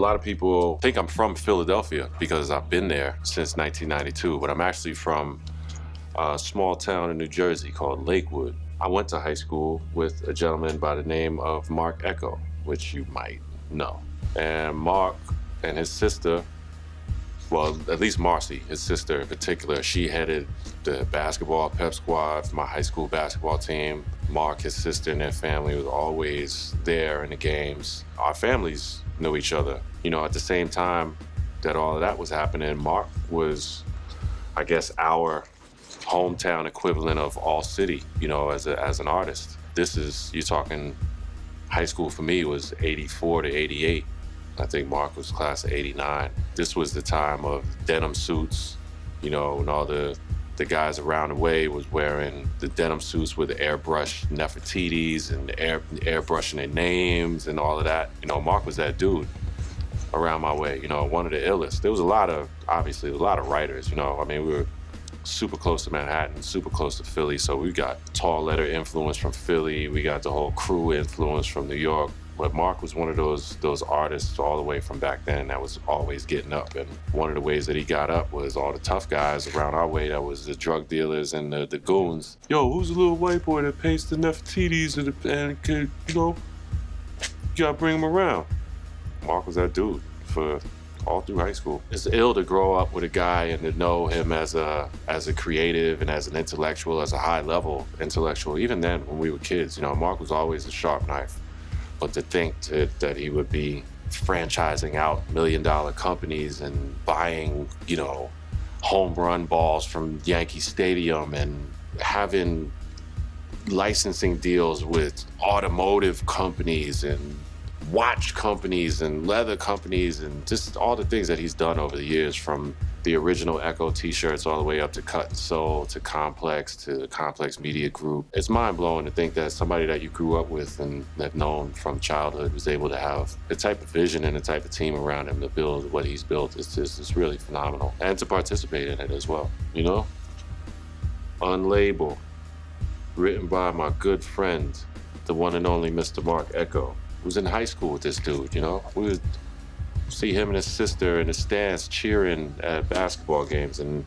lot of people think I'm from Philadelphia because I've been there since 1992, but I'm actually from a small town in New Jersey called Lakewood. I went to high school with a gentleman by the name of Marc Ecko, which you might know. And Marc and his sister, well, at least Marcy, his sister in particular, she headed the basketball pep squad for my high school basketball team. Marc, his sister, and their family was always there in the games. Our families knew each other. You know, at the same time that all of that was happening, Marc was, I guess, our hometown equivalent of All City, you know, as an artist. This is, you're talking, high school for me was 84 to 88. I think Marc was class of 89. This was the time of denim suits, you know, and all the guys around the way was wearing the denim suits with the airbrush Nefertiti's and the airbrushing their names and all of that. You know, Marc was that dude around my way, you know, one of the illest. There was obviously a lot of writers, you know. I mean, we were super close to Manhattan, super close to Philly, so we got tall letter influence from Philly, we got the whole crew influence from New York. But Marc was one of those artists all the way from back then that was always getting up. And one of the ways that he got up was all the tough guys around our way, that was the drug dealers and the goons. Yo, who's the little white boy that paints the Nefertiti's and could, you know, you gotta bring him around. Marc was that dude for all through high school. It's ill to grow up with a guy and to know him as a creative and as an intellectual, as a high-level intellectual. Even then, when we were kids, you know, Marc was always a sharp knife. But to think that he would be franchising out million-dollar companies and buying, you know, home run balls from Yankee Stadium and having licensing deals with automotive companies and watch companies and leather companies and just all the things that he's done over the years, from the original Ecko t-shirts all the way up to Cut and Sew, to Complex Media Group. It's mind-blowing to think that somebody that you grew up with and have known from childhood was able to have the type of vision and the type of team around him to build what he's built. It's really phenomenal. And to participate in it as well, you know? Unlabeled, written by my good friend, the one and only Mr. Marc Ecko, who's in high school with this dude, you know? We would see him and his sister in the stands cheering at basketball games, and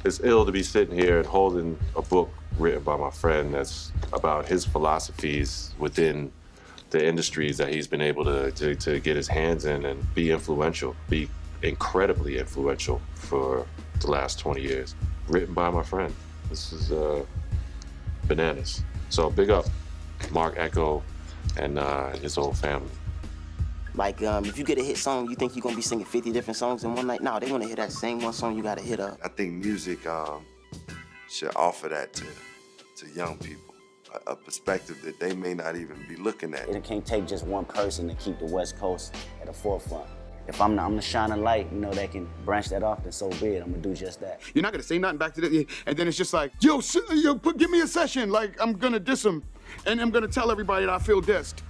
it's ill to be sitting here and holding a book written by my friend that's about his philosophies within the industries that he's been able to get his hands in and be influential, be incredibly influential for the last 20 years. Written by my friend. This is bananas. So big up Marc Ecko and his whole family. Like, if you get a hit song, you think you're gonna be singing 50 different songs in one night? No, they wanna hear that same one song you gotta hit up. I think music should offer that to young people, a perspective that they may not even be looking at. It can't take just one person to keep the West Coast at the forefront. If I'm the shining light, you know, that can branch that off, then so be it. I'm gonna do just that. You're not gonna say nothing back to the, and then it's just like, yo, give me a session. Like, I'm gonna diss him, and I'm gonna tell everybody that I feel dissed.